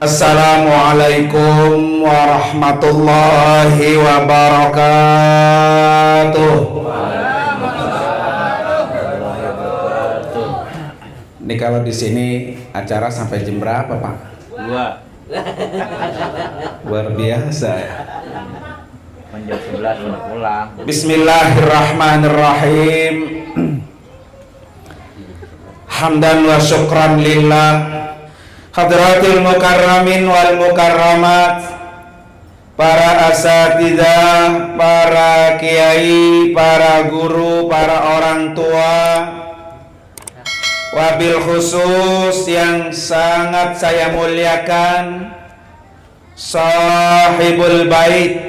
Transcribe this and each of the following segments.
Assalamualaikum warahmatullahi wabarakatuh. Ini kalau di sini acara sampai jam berapa, Pak? 2. Luar biasa ya. Jam 11 udah pulang. Bismillahirrahmanirrahim. Hamdan wa syukran lillah. Hadratil mukarramin wal mukarramat, para asatidzah, para kiai, para guru, para orang tua, wabil khusus yang sangat saya muliakan sahibul bait,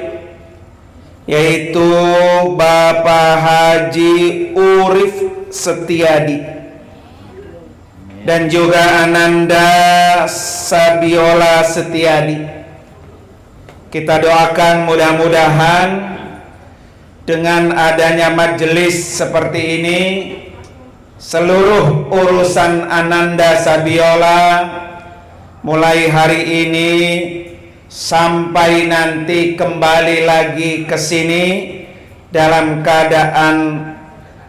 yaitu Bapak Haji Urif Setiadi dan juga Ananda Sabiola Setiadi. Kita doakan mudah-mudahan dengan adanya majelis seperti ini, seluruh urusan Ananda Sabiola mulai hari ini sampai nanti kembali lagi ke sini dalam keadaan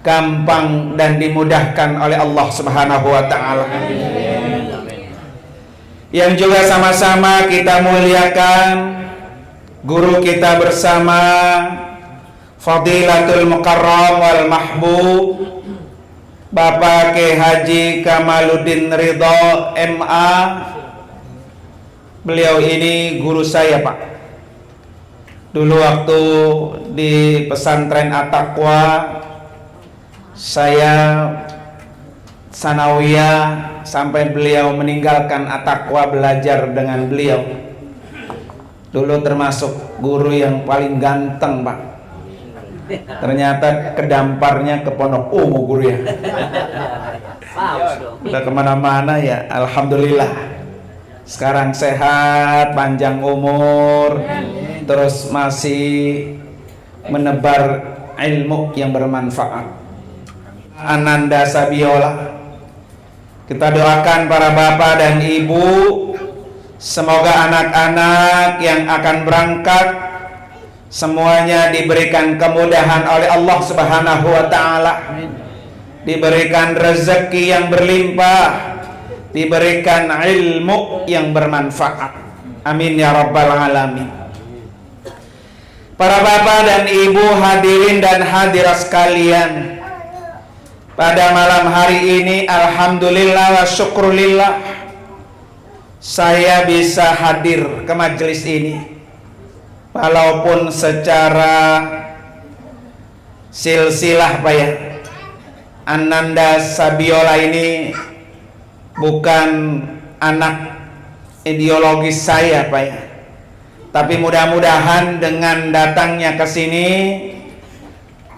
gampang dan dimudahkan oleh Allah Subhanahu wa taala. Yang juga sama-sama kita muliakan guru kita bersama, Fadilatul Mukarram wal Mahbub Bapak Kyai Haji Kamaluddin Ridho MA. Beliau ini guru saya, Pak. Dulu waktu di pesantren At-Taqwa saya sanawiyah sampai beliau meninggalkan At-Taqwa, belajar dengan beliau. Dulu termasuk guru yang paling ganteng, Pak. Ternyata kedamparnya ke Pondok Ungu guru ya. Udah kemana-mana ya, alhamdulillah. Sekarang sehat, panjang umur, terus masih menebar ilmu yang bermanfaat. Ananda Sabiola, kita doakan para bapak dan ibu, semoga anak-anak yang akan berangkat semuanya diberikan kemudahan oleh Allah Subhanahu wa taala, diberikan rezeki yang berlimpah, diberikan ilmu yang bermanfaat. Amin ya rabbal alamin. Para bapak dan ibu, hadirin dan hadirat sekalian, pada malam hari ini alhamdulillah wa syukrulillah saya bisa hadir ke majelis ini, walaupun secara silsilah, Pak ya. Ananda Sabiola ini bukan anak ideologis saya, Pak ya. Tapi mudah-mudahan dengan datangnya ke sini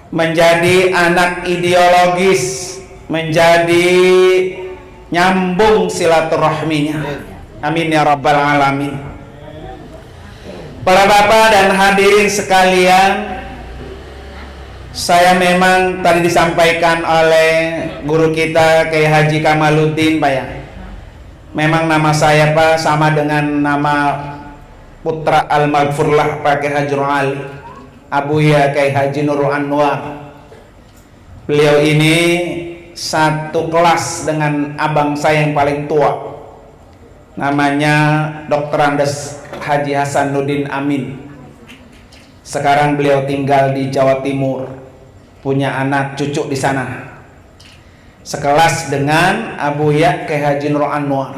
menjadi anak ideologis, menjadi nyambung silaturahminya. Amin ya rabbal alamin. Para bapak dan hadirin sekalian, saya memang tadi disampaikan oleh guru kita Kyai Haji Kamaluddin, Pak ya. Memang nama saya, Pak, sama dengan nama putra al-maghfurlah Pak Kyai Haji Ali, Abuya Kyai Haji Nurul Anwar. Beliau ini satu kelas dengan abang saya yang paling tua, namanya Dr. Andes Haji Hasanuddin Amin. Sekarang beliau tinggal di Jawa Timur, punya anak cucu di sana, sekelas dengan Abuya Kyai Haji Nurul Anwar.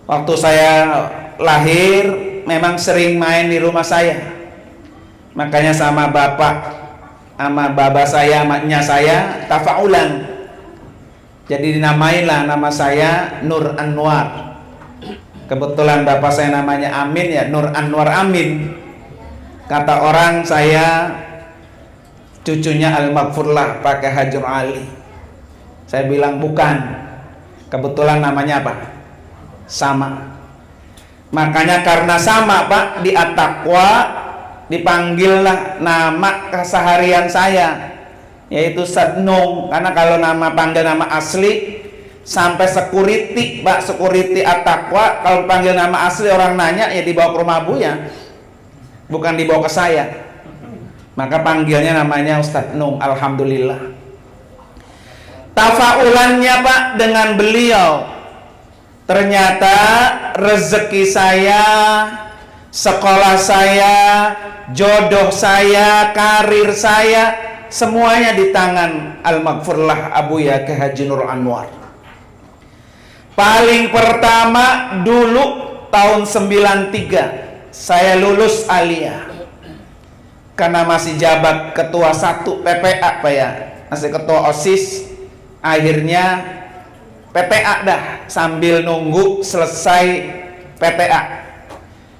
Waktu saya lahir memang sering main di rumah saya. Makanya sama bapak, sama baba saya, maknya saya tafaulan. Jadi dinamailah nama saya Nur Anwar. Kebetulan bapak saya namanya Amin ya, Nur Anwar Amin. Kata orang saya cucunya Al-Maghfurlah Pak Kyai Haji Ali. Saya bilang bukan. Kebetulan namanya apa? Sama. Makanya karena sama, Pak, di At-Taqwa dipanggillah nama keseharian saya, yaitu Sadnung. Karena kalau nama panggilan nama asli Sampai security, Pak, security At-Taqwa, kalau panggil nama asli orang nanya ya dibawa ke rumah Buya, bukan dibawa ke saya. Maka panggilnya namanya Ustadz Nung. Alhamdulillah. Tafaulannya, Pak, dengan beliau, ternyata rezeki saya, sekolah saya, jodoh saya, karir saya, semuanya di tangan Al-Maghfurlah Abuya Kyai Haji Nur Anwar. Paling pertama dulu tahun 93 saya lulus aliyah, karena masih jabat ketua 1 PPA, Pak ya, masih ketua OSIS. Akhirnya PTA dah, sambil nunggu selesai PTA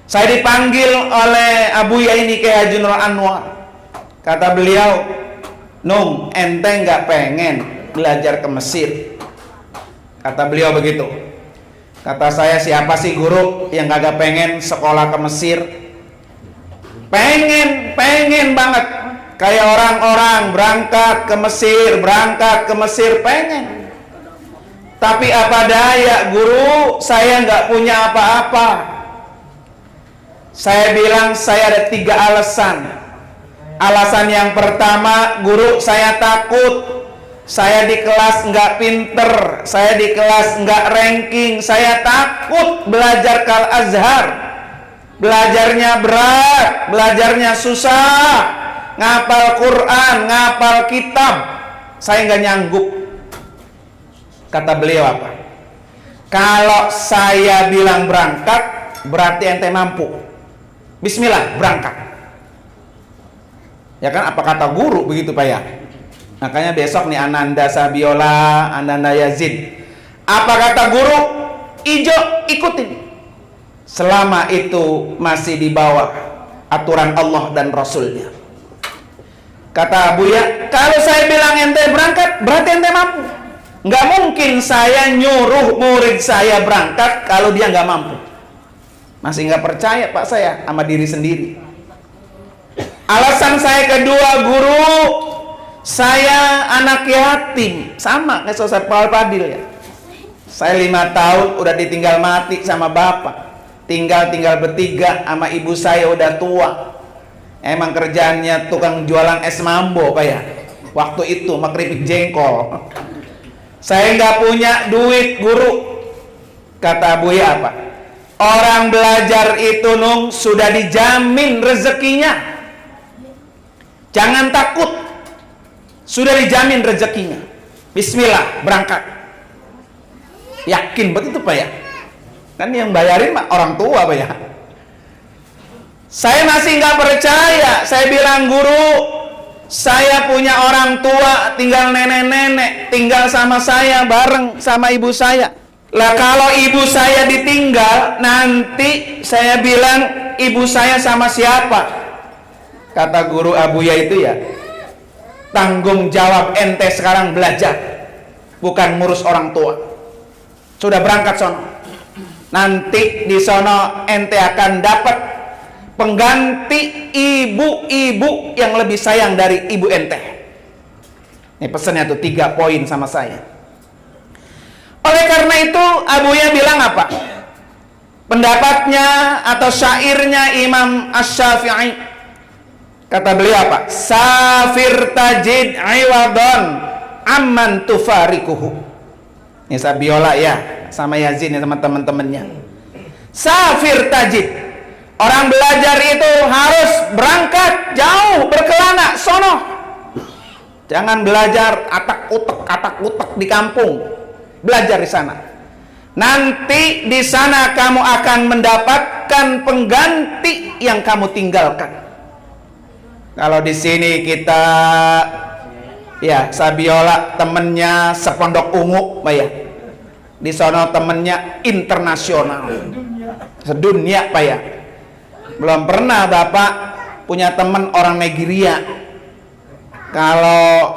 saya dipanggil oleh Abuya ini Kyai Haji Nur Anwar. Kata beliau, Nung, ente nggak pengen belajar ke Mesir? Kata beliau begitu. Kata saya, siapa sih guru yang kagak pengen sekolah ke Mesir? Pengen banget. Kayak orang-orang berangkat ke Mesir, pengen. Tapi apa daya, guru, saya nggak punya apa-apa. Saya bilang saya ada 3 alasan. Alasan yang pertama, guru, saya takut. Saya di kelas nggak pinter, saya di kelas nggak ranking, saya takut belajar ke Al-Azhar. Belajarnya berat, belajarnya susah, ngapal Quran, ngapal kitab, saya nggak nyanggup. Kata beliau apa? Kalau saya bilang berangkat, berarti ente mampu. Bismillah, berangkat. Ya kan, apa kata guru begitu, Pak ya? Makanya besok nih Ananda Sabiola, Ananda Yazid, apa kata guru? Ijo, ikutin. Selama itu masih di bawah aturan Allah dan Rasulnya. Kata Buya, kalau saya bilang ente berangkat, berarti ente mampu. Nggak mungkin saya nyuruh murid saya berangkat kalau dia nggak mampu. Masih nggak percaya, Pak, saya sama diri sendiri. Alasan saya kedua, guru, saya anak yatim, sama kayak Ustaz Paul Fadil ya. Saya 5 tahun udah ditinggal mati sama bapak, tinggal bertiga sama ibu saya udah tua. Emang kerjaannya tukang jualan es mambo, Pak ya. Waktu itu keripik jengkol. Saya nggak punya duit, guru. Kata Buya apa? Orang belajar itu, Nung, sudah dijamin rezekinya. Jangan takut. Sudah dijamin rezekinya. Bismillah, berangkat. Yakin betul, Pak ya? Kan yang bayarin mah orang tua, Pak ya. Saya masih nggak percaya. Saya bilang, guru, saya punya orang tua, tinggal nenek-nenek, tinggal sama saya bareng sama ibu saya. Lah kalau ibu saya ditinggal, nanti saya bilang ibu saya sama siapa? Kata guru Abuya itu ya, tanggung jawab ente sekarang belajar, bukan ngurus orang tua. Sudah berangkat sono. Nanti di sono ente akan dapat pengganti ibu-ibu yang lebih sayang dari ibu ente. Ini pesannya tuh 3 poin sama saya. Oleh karena itu Abuya bilang apa? Pendapatnya atau syairnya Imam Asy-Syafi'i. Kata beliau apa? Safir tajid iwadon amman tufarikuhu. Ini saya biola ya, sama Yazid nih, sama teman-temannya. Safir tajid, orang belajar itu harus berangkat jauh, berkelana, sono. Jangan belajar atak-utek di kampung. Belajar di sana. Nanti di sana kamu akan mendapatkan pengganti yang kamu tinggalkan. Kalau di sini kita ya Sabiola temennya sepondok ungu, Pak ya. Di sono temennya internasional, sedunia, Pak ya. Belum pernah Bapak punya teman orang Nigeria. Kalau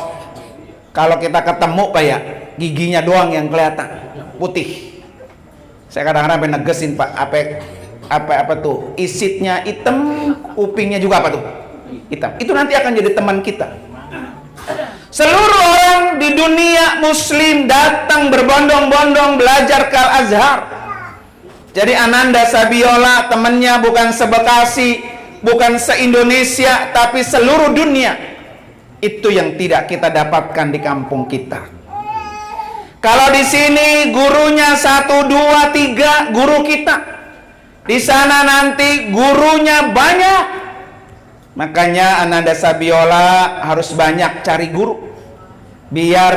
kita ketemu, Pak ya, giginya doang yang kelihatan putih. Saya kadang-kadang negesin, Pak, apa tuh, isitnya hitam, kupingnya juga apa tuh, hitam. Itu nanti akan jadi teman kita. Seluruh orang di dunia muslim datang berbondong-bondong belajar ke Al-Azhar. Jadi Ananda Sabiola temannya bukan se-Bekasi, bukan se-Indonesia, tapi seluruh dunia. Itu yang tidak kita dapatkan di kampung kita. Kalau di sini gurunya 1, 2, 3 guru kita. Di sana nanti gurunya banyak. Makanya Ananda Sabiola harus banyak cari guru. Biar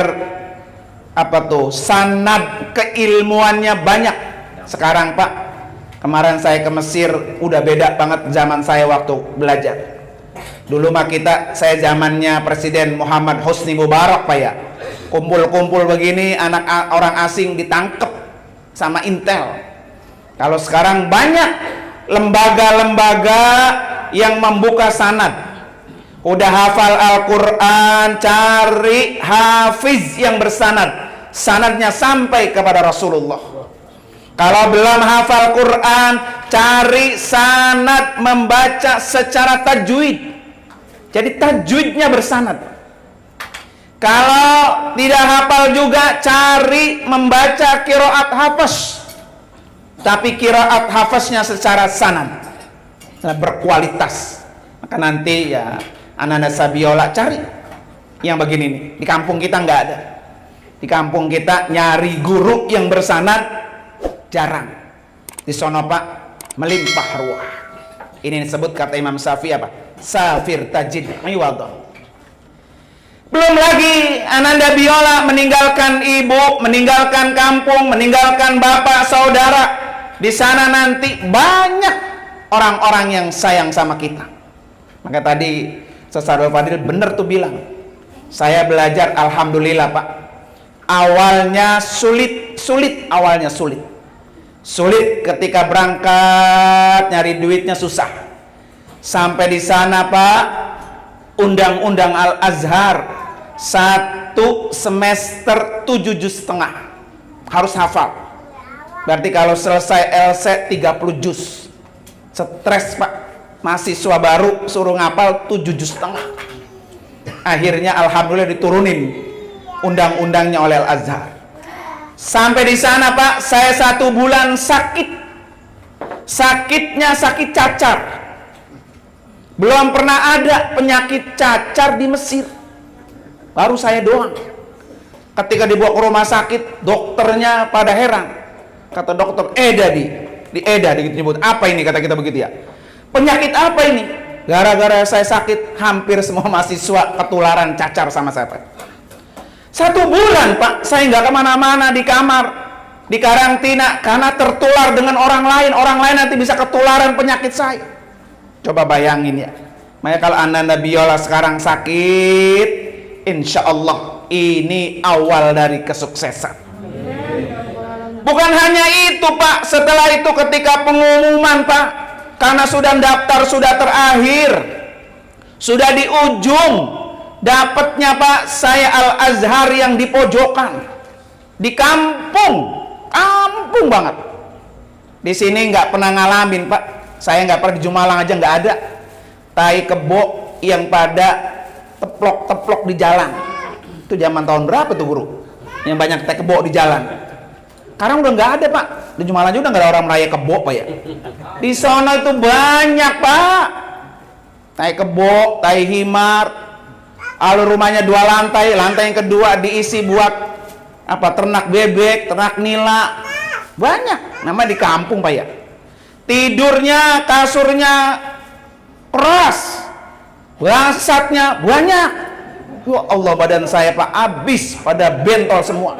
sanad keilmuannya banyak. Sekarang Pak, kemarin saya ke Mesir, udah beda banget zaman saya waktu belajar. Dulu mah saya zamannya Presiden Muhammad Hosni Mubarak Pak ya. Kumpul-kumpul begini, anak orang asing ditangkep sama Intel. Kalau sekarang banyak lembaga-lembaga yang membuka sanad. Udah hafal Al-Quran, cari hafiz yang bersanad, sanadnya sampai kepada Rasulullah. Kalau belum hafal Quran, cari sanad membaca secara tajwid, jadi tajwidnya bersanad. Kalau tidak hafal juga, cari membaca qiraat hafaz, tapi qiraat hafaznya secara sanad, berkualitas. Maka nanti ya Ananda Sabiola cari yang begini nih. Di kampung kita nggak ada. Di kampung kita nyari guru yang bersanad jarang. Di sono Pak melimpah ruah. Ini disebut kata Imam Syafi'i apa? Safir tajid iwadah. Belum lagi Ananda Biola meninggalkan ibu, meninggalkan kampung, meninggalkan bapak, saudara. Di sana nanti banyak orang-orang yang sayang sama kita. Maka tadi Sarul Fadil benar tuh bilang, saya belajar alhamdulillah Pak. Awalnya sulit, awalnya sulit. Sulit ketika berangkat nyari duitnya susah. Sampai di sana Pak, undang-undang Al-Azhar 1 semester 7 juz setengah harus hafal. Berarti kalau selesai LC 30 juz. Stres Pak, mahasiswa baru suruh ngapal 7 juz setengah. Akhirnya alhamdulillah diturunin undang-undangnya oleh Al-Azhar. Sampai di sana Pak, saya 1 bulan sakit. Sakitnya sakit cacar. Belum pernah ada penyakit cacar di Mesir. Baru saya doang. Ketika dibawa ke rumah sakit, dokternya pada heran. Kata dokter, disebut. Apa ini kata kita begitu ya? Penyakit apa ini? Gara-gara saya sakit, hampir semua mahasiswa ketularan cacar sama saya Pak. 1 bulan Pak, saya nggak kemana-mana, di kamar, di karantina, karena tertular dengan orang lain nanti bisa ketularan penyakit saya. Coba bayangin ya. Makanya kalau Ananda Biola sekarang sakit, insya Allah ini awal dari kesuksesan. Bukan hanya itu Pak, setelah itu ketika pengumuman Pak, karena sudah daftar, sudah terakhir, sudah di ujung, dapatnya Pak, saya Al-Azhar yang di pojokan, di kampung banget. Di sini nggak pernah ngalamin Pak, saya nggak pernah di Jumalang aja nggak ada tai kebo yang pada teplok di jalan. Itu zaman tahun berapa tuh guru? Yang banyak tai kebo di jalan. Sekarang udah nggak ada Pak, di Jumalang juga nggak ada orang meraya kebo Pak ya. Di sana itu banyak Pak, tai kebo, tai himar. Alur rumahnya 2 lantai, lantai yang kedua diisi buat ternak bebek, ternak nila, banyak. Namanya di kampung Pak ya. Tidurnya, kasurnya keras, bangsatnya banyak. Ya Allah, badan saya Pak habis pada bentol semua.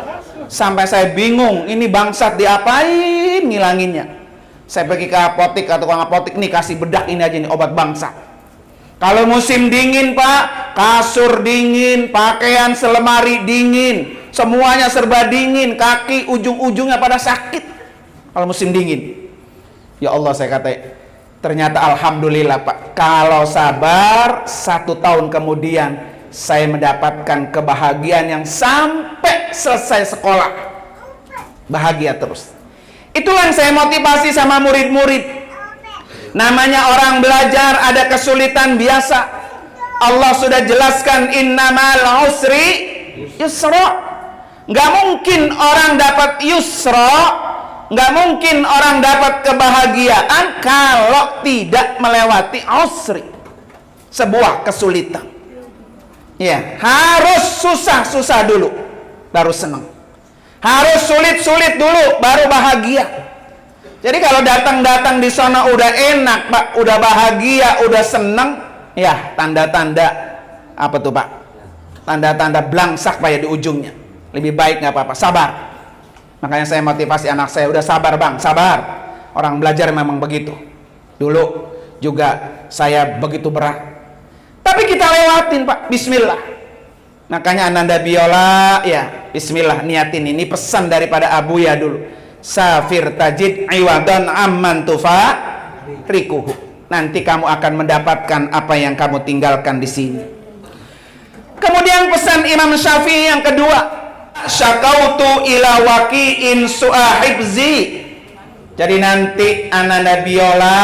Sampai saya bingung, ini bangsat diapain ngilanginnya. Saya pergi ke apotik, atau tukang apotik, nih kasih bedak ini aja nih, obat bangsat. Kalau musim dingin Pak, kasur dingin, pakaian selemari dingin, semuanya serba dingin, kaki ujung-ujungnya pada sakit kalau musim dingin. Ya Allah, saya kata, ternyata alhamdulillah Pak, kalau sabar 1 tahun kemudian saya mendapatkan kebahagiaan yang sampai selesai sekolah bahagia terus. Itulah yang saya motivasi sama murid-murid. Namanya orang belajar ada kesulitan biasa. Allah sudah jelaskan innamal usri yusra. Nggak mungkin orang dapat yusra, nggak mungkin orang dapat kebahagiaan kalau tidak melewati usri, sebuah kesulitan. Ya, harus susah-susah dulu baru senang. Harus sulit-sulit dulu baru bahagia. Jadi kalau datang-datang di sana udah enak, Pak, udah bahagia, udah senang, ya tanda-tanda apa tuh, Pak? Tanda-tanda blangsak Pak ya di ujungnya. Lebih baik nggak apa-apa, sabar. Makanya saya motivasi anak saya, udah sabar bang, sabar. Orang belajar memang begitu. Dulu juga saya begitu berat. Tapi kita lewatin Pak, bismillah. Makanya Ananda Biola, ya bismillah niatin ini pesan daripada Abuya dulu. Safir tajid iwadan amman tufa rikuhu. Nanti kamu akan mendapatkan apa yang kamu tinggalkan di sini. Kemudian pesan Imam Syafi'i yang kedua, syakautu ila waqi'in su'ahibzi. Jadi nanti Ananda Biola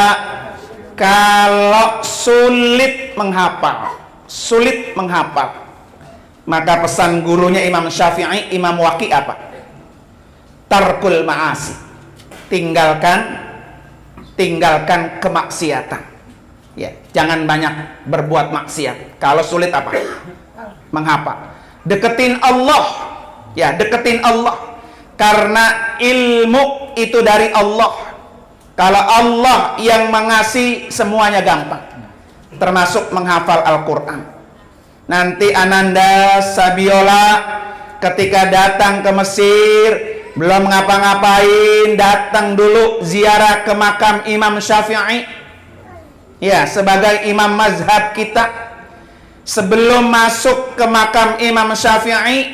kalau sulit menghafal, maka pesan gurunya Imam Syafi'i, Imam Waqi' apa? Tarkul ma'asi, tinggalkan kemaksiatan. Ya, jangan banyak berbuat maksiat. Kalau sulit apa? Menghafal. Deketin Allah. Ya, deketin Allah. Karena ilmu itu dari Allah. Kalau Allah yang mengasihi, semuanya gampang. Termasuk menghafal Al-Quran. Nanti Ananda Sabiola ketika datang ke Mesir, belum ngapa-ngapain, datang dulu ziarah ke makam Imam Syafi'i. Ya, sebagai imam mazhab kita, sebelum masuk ke makam Imam Syafi'i,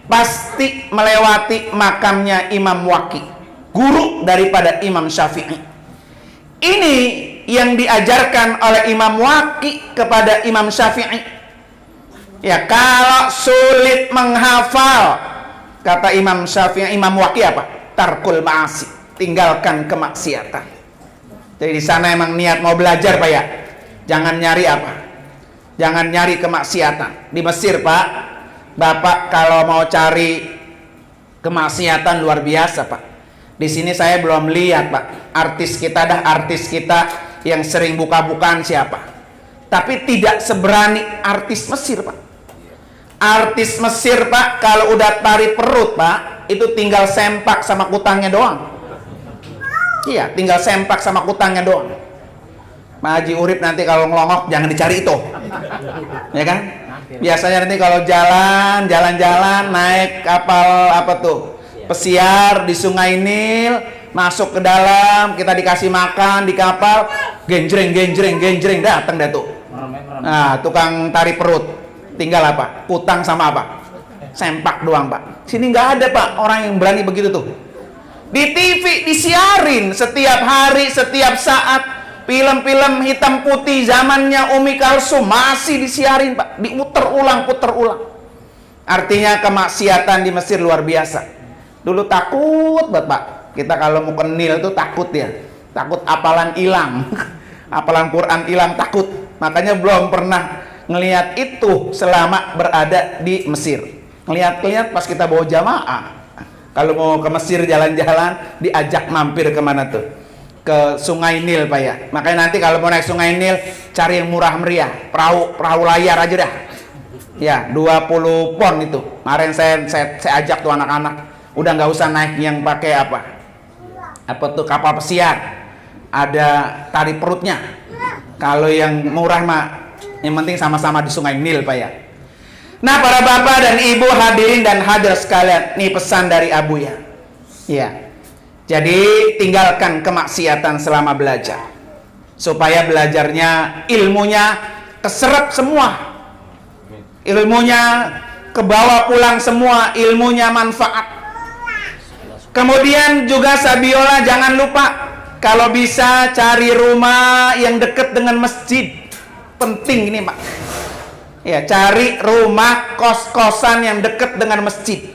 pasti melewati makamnya Imam Waqi', guru daripada Imam Syafi'i. Ini yang diajarkan oleh Imam Waqi' kepada Imam Syafi'i. Ya, kalau sulit menghafal, kata Imam Syafi'i, Imam Waqi' apa? Tarkul ma'asi, tinggalkan kemaksiatan. Jadi di sana emang niat mau belajar Pak ya. Jangan nyari apa? Jangan nyari kemaksiatan. Di Mesir Pak, Bapak kalau mau cari kemaksiatan luar biasa Pak. Di sini saya belum lihat Pak. Artis kita yang sering buka-bukaan siapa. Tapi tidak seberani artis Mesir Pak. Artis Mesir Pak, kalau udah tarik perut Pak, itu tinggal sempak sama kutangnya doang. Iya, tinggal sempak sama kutangnya doang. Pak Haji Urip nanti kalau ngelongok jangan dicari itu. Ya kan? Biasanya nanti kalau jalan-jalan naik kapal apa tuh? Pesiar di Sungai Nil, masuk ke dalam, kita dikasih makan di kapal, genjreng datang dah tuh. Nah, tukang tarik perut. Tinggal apa? Kutang sama apa? Sempak doang Pak. Sini nggak ada Pak orang yang berani begitu tuh. Di TV disiarin setiap hari, setiap saat. Film-film hitam putih zamannya Umi Kalsum masih disiarin Pak. Diputer ulang. Artinya kemaksiatan di Mesir luar biasa. Dulu takut banget Pak. Kita kalau mau ke Nil tuh takut ya. Takut apalan hilang. Apalan Quran hilang, takut. Makanya belum pernah ngelihat itu selama berada di Mesir. Ngelihat pas kita bawa jamaah. Kalau mau ke Mesir jalan-jalan, diajak mampir kemana tuh? Ke Sungai Nil Pak ya. Makanya nanti kalau mau naik Sungai Nil, cari yang murah meriah. Perahu layar aja dah. Ya, 20 pon itu. Kemarin saya ajak tuh anak-anak. Udah nggak usah naik yang pakai apa tuh kapal pesiar. Ada tali perutnya. Kalau yang murah mah, yang penting sama-sama di Sungai Nil Pak ya. Nah, para bapak dan ibu hadirin dan hadir sekalian, nih pesan dari Abuya. Ya. Jadi tinggalkan kemaksiatan selama belajar. Supaya belajarnya, ilmunya keserap semua. Ilmunya kebawa pulang semua, ilmunya manfaat. Kemudian juga Sabiola jangan lupa kalau bisa cari rumah yang dekat dengan masjid. Penting ini Pak. Ya, cari rumah kos-kosan yang dekat dengan masjid.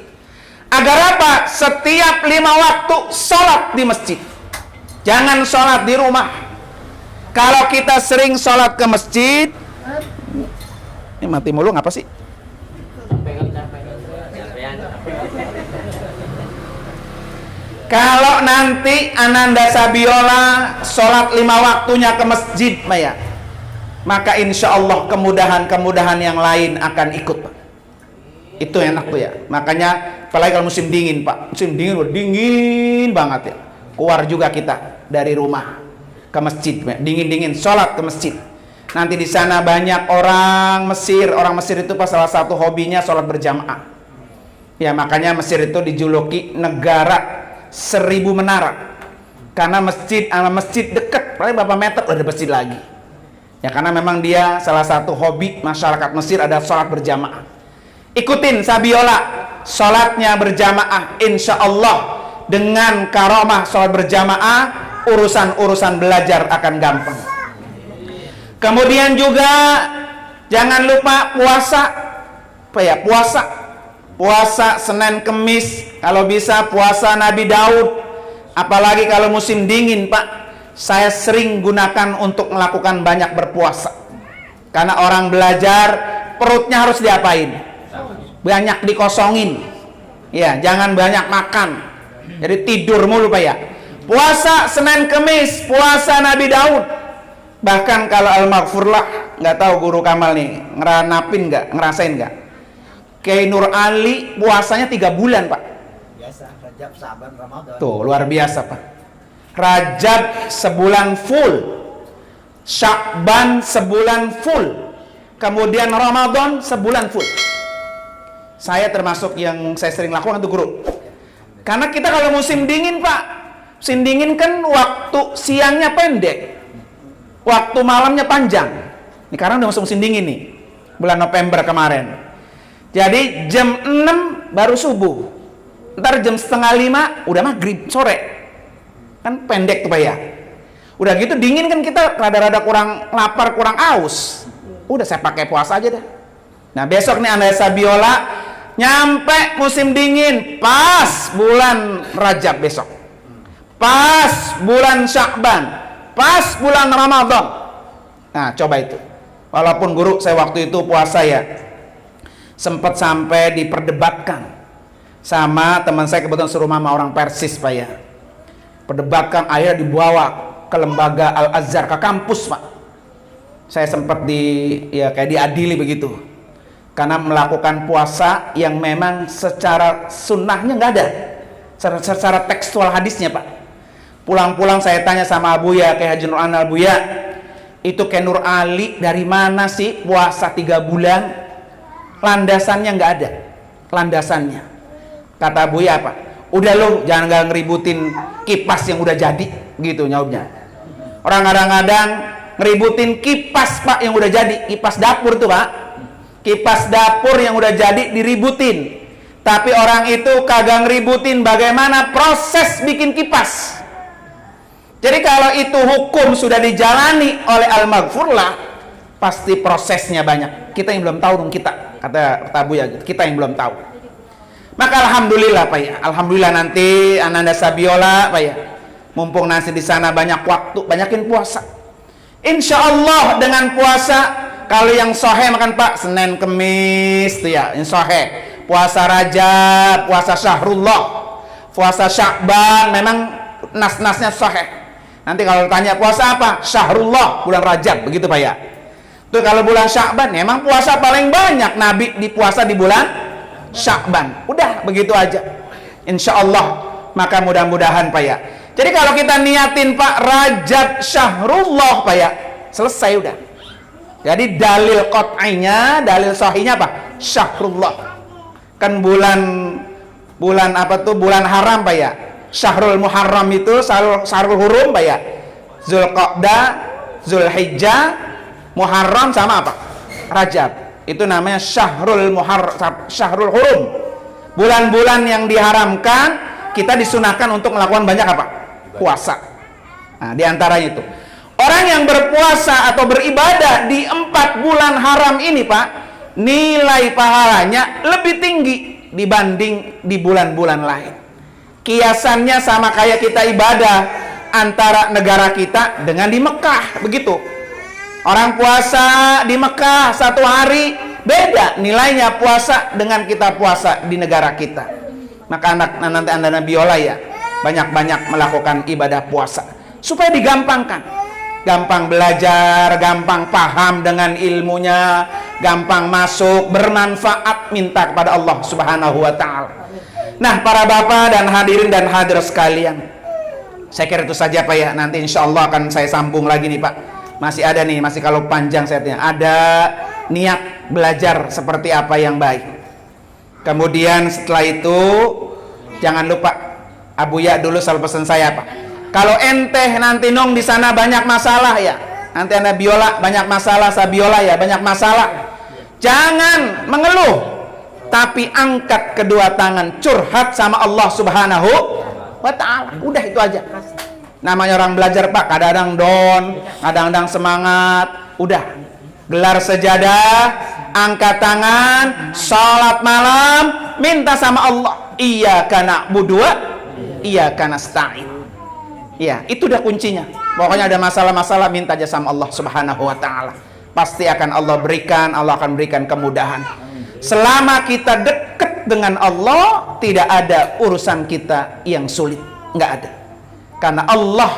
Agar apa? Setiap 5 waktu sholat di masjid. Jangan sholat di rumah. Kalau kita sering sholat ke masjid, Ini mati mulu ngapa sih? Kalau nanti Ananda Sabiola sholat 5 waktunya ke masjid, Maya, maka insya Allah kemudahan-kemudahan yang lain akan ikut, Pak. Itu enak tuh ya. Makanya apalagi kalau musim dingin, Pak. Musim dingin udah dingin banget ya. Keluar juga kita dari rumah ke masjid, dingin-dingin sholat ke masjid. Nanti di sana banyak orang Mesir. Orang Mesir itu pas salah satu hobinya sholat berjamaah. Ya makanya Mesir itu dijuluki negara 1000 menara. Karena masjid dekat, paling berapa meter udah ada masjid lagi. Ya karena memang dia salah satu hobi masyarakat Mesir ada sholat berjamaah. Ikutin Sabiola sholatnya berjamaah, insya Allah dengan karomah sholat berjamaah, urusan belajar akan gampang. Kemudian juga jangan lupa puasa, apa ya, puasa Senin Kemis, kalau bisa puasa Nabi Daud. Apalagi kalau musim dingin, Pak, saya sering gunakan untuk melakukan banyak berpuasa. Karena orang belajar perutnya harus diapain? Banyak dikosongin. Ya, jangan banyak makan. Jadi tidur mulu, Pak ya. Puasa Senin Kemis, puasa Nabi Daud. Bahkan kalau Al-Maghfurlah, nggak tahu Guru Kamal nih ngeranapin nggak, ngerasain nggak? Kiai Nur Ali puasanya 3 bulan, Pak. Biasa, Rajab, Sa'ban, Ramadan. Tuh, luar biasa, Pak. Rajab sebulan full, Sya'ban sebulan full, kemudian Ramadan sebulan full. Saya termasuk yang saya sering lakukan itu, Guru. Karena kita kalau musim dingin, Pak, musim dingin kan waktu siangnya pendek, waktu malamnya panjang. Ini karena udah masuk musim dingin nih, bulan November kemarin. Jadi jam 6 baru subuh, ntar jam 4:30 udah maghrib sore, kan pendek tuh, Pak ya. Udah gitu dingin kan kita rada-rada kurang lapar, kurang aus. Udah saya pakai puasa aja dah. Nah besok nih Anda Sabiola nyampe musim dingin pas bulan Rajab besok, pas bulan Sya'ban, pas bulan Ramadan. Nah coba itu. Walaupun Guru saya waktu itu puasa ya, sempat sampai diperdebatkan sama teman saya, kebetulan serumah sama orang Persis, Pak ya. Perdebatkan, akhirnya dibawa ke lembaga Al-Azhar, ke kampus, Pak. Saya sempat kayak diadili begitu. Karena melakukan puasa yang memang secara sunnahnya nggak ada. Secara tekstual hadisnya, Pak. Pulang-pulang saya tanya sama Abuya, kayak Haji Nur Anal, Buya, itu kayak Nur Ali dari mana sih puasa 3 bulan? Landasannya nggak ada, landasannya. Kata Buya apa? Udah lo jangan nggak ngeributin kipas yang udah jadi, gitu nyawabnya. Orang kadang-kadang ngeributin kipas, Pak, yang udah jadi, kipas dapur tuh, Pak. Kipas dapur yang udah jadi diributin. Tapi orang itu kagak ngeributin bagaimana proses bikin kipas. Jadi kalau itu hukum sudah dijalani oleh Al-Maghfurlah, pasti prosesnya banyak. Kita yang belum tahu dong, kata Buya, kita yang belum tahu. Maka alhamdulillah, Pak ya. Alhamdulillah nanti Ananda Sabiola, Pak ya. Mumpung nanti di sana banyak waktu, banyakin puasa. Insya Allah dengan puasa, kalau yang sohe makan, Pak, Senin Kemis tuh ya, yang sohe. Puasa Rajab, puasa Syahrullah, puasa Sya'ban, memang nas-nasnya sohe. Nanti kalau tanya puasa apa? Syahrullah, bulan Rajab, begitu, Pak ya. Tuh kalau bulan Sya'ban, memang puasa paling banyak Nabi dipuasa di bulan Sya'ban. Udah begitu aja. Insya Allah. Maka mudah-mudahan, Pak ya. Jadi kalau kita niatin, Pak, Rajab Syahrullah, Pak ya, selesai udah. Jadi dalil qat'inya, dalil sahihnya apa? Syahrullah. Kan bulan apa tuh? Bulan haram, Pak ya. Syahrul Muharram itu Syahrul Hurum, Pak ya. Zulqa'dah, Zulhijjah, Muharram sama apa? Rajab. Itu namanya Syahrul Hurum. Bulan-bulan yang diharamkan, kita disunahkan untuk melakukan banyak apa? Puasa. Nah, diantaranya itu. Orang yang berpuasa atau beribadah di 4 bulan haram ini, Pak, nilai pahalanya lebih tinggi dibanding di bulan-bulan lain. Kiasannya sama kayak kita ibadah antara negara kita dengan di Mekah, begitu. Orang puasa di Mekah 1 hari Beda nilainya puasa dengan kita puasa di negara kita. Maka nanti Anda biola ya, banyak-banyak melakukan ibadah puasa supaya digampangkan. Gampang belajar, gampang paham dengan ilmunya, gampang masuk, bermanfaat, minta kepada Allah Subhanahu wa taala. Nah, para bapak dan hadirin dan hadirat sekalian, saya kira itu saja Pak ya. Nanti insya Allah akan saya sambung lagi nih Pak. Masih ada nih, masih kalau panjang saya tanya. Ada niat belajar seperti apa yang baik. Kemudian setelah itu jangan lupa Abuya dulu selalu pesan saya Pak. Kalau ente nanti nong di sana banyak masalah ya. Nanti Anda biola banyak masalah, saya biola ya banyak masalah. Jangan mengeluh, tapi angkat kedua tangan, curhat sama Allah Subhanahu wa taala. Udah itu aja. Namanya orang belajar Pak, kadang-kadang down, kadang-kadang semangat. Udah. Gelar sejadah, angkat tangan, salat malam, minta sama Allah. Iyyaka na'budu wa iyyaka nasta'in. Ya, itu udah kuncinya. Pokoknya ada masalah-masalah minta aja sama Allah Subhanahu wa taala. Pasti akan Allah berikan, Allah akan berikan kemudahan. Selama kita dekat dengan Allah, tidak ada urusan kita yang sulit, nggak ada. Karena Allah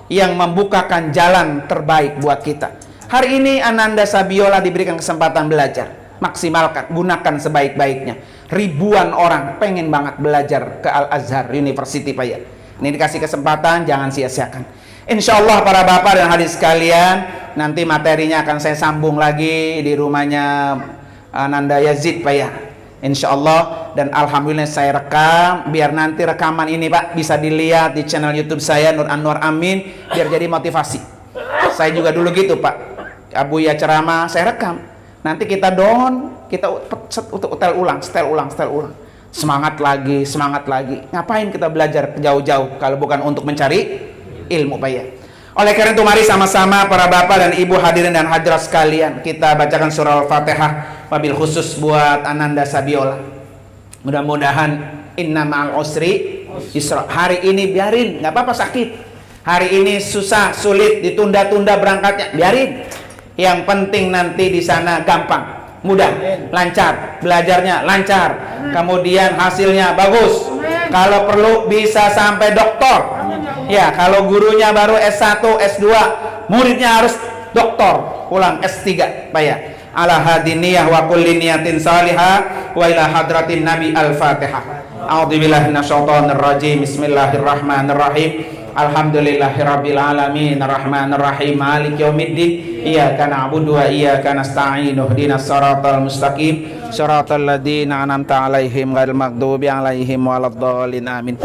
yang membukakan jalan terbaik buat kita. Hari ini Ananda Sabiola diberikan kesempatan belajar. Maksimalkan, gunakan sebaik-baiknya. Ribuan orang pengen banget belajar ke Al-Azhar University Pak ya. Ini dikasih kesempatan, jangan sia-siakan. Insya Allah para bapak dan hadirin sekalian, nanti materinya akan saya sambung lagi di rumahnya Ananda Yazid Pak ya. Insya Allah, dan alhamdulillah saya rekam, biar nanti rekaman ini Pak bisa dilihat di channel YouTube saya Nur Anwar Amin, biar jadi motivasi. Saya juga dulu gitu Pak, Abuya ceramah saya rekam, nanti kita down, kita setel ulang. Semangat lagi. Ngapain kita belajar jauh-jauh kalau bukan untuk mencari ilmu Pak ya. Oleh karena itu mari sama-sama para bapak dan ibu hadirin dan hadirat sekalian, kita bacakan surah Al-Fatihah wabil khusus buat Ananda Sabiola. Mudah-mudahan inna ma'al usri yusra. Hari ini biarin, nggak apa-apa sakit. Hari ini susah, sulit, ditunda-tunda berangkatnya, biarin. Yang penting nanti di sana gampang, mudah, lancar, belajarnya lancar, kemudian hasilnya bagus. Kalau perlu bisa sampai doktor. Ya, kalau gurunya baru S1, S2, muridnya harus doktor, pulang S3, Pak ya. Ala hadiniyah wa kulli niyatin salihah wa ila hadratin Nabi Al-Fatihah. A'udzubillahi minasyaitonir rajim. Bismillahirrahmanirrahim. Alhamdulillahirabbil alamin arrahmanir rahim maliki yaumiddin iyyaka na'budu wa iyyaka nasta'in ihdinas siratal mustaqim siratal ladzina an'amta 'alaihim ghairil maghdubi 'alaihim waladdallin amin.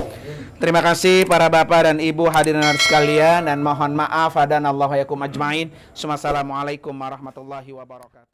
Terima kasih para bapak dan ibu hadirin sekalian, dan mohon maaf hadanallahu wa yakum ajmain. Assalamualaikum warahmatullahi wabarakatuh.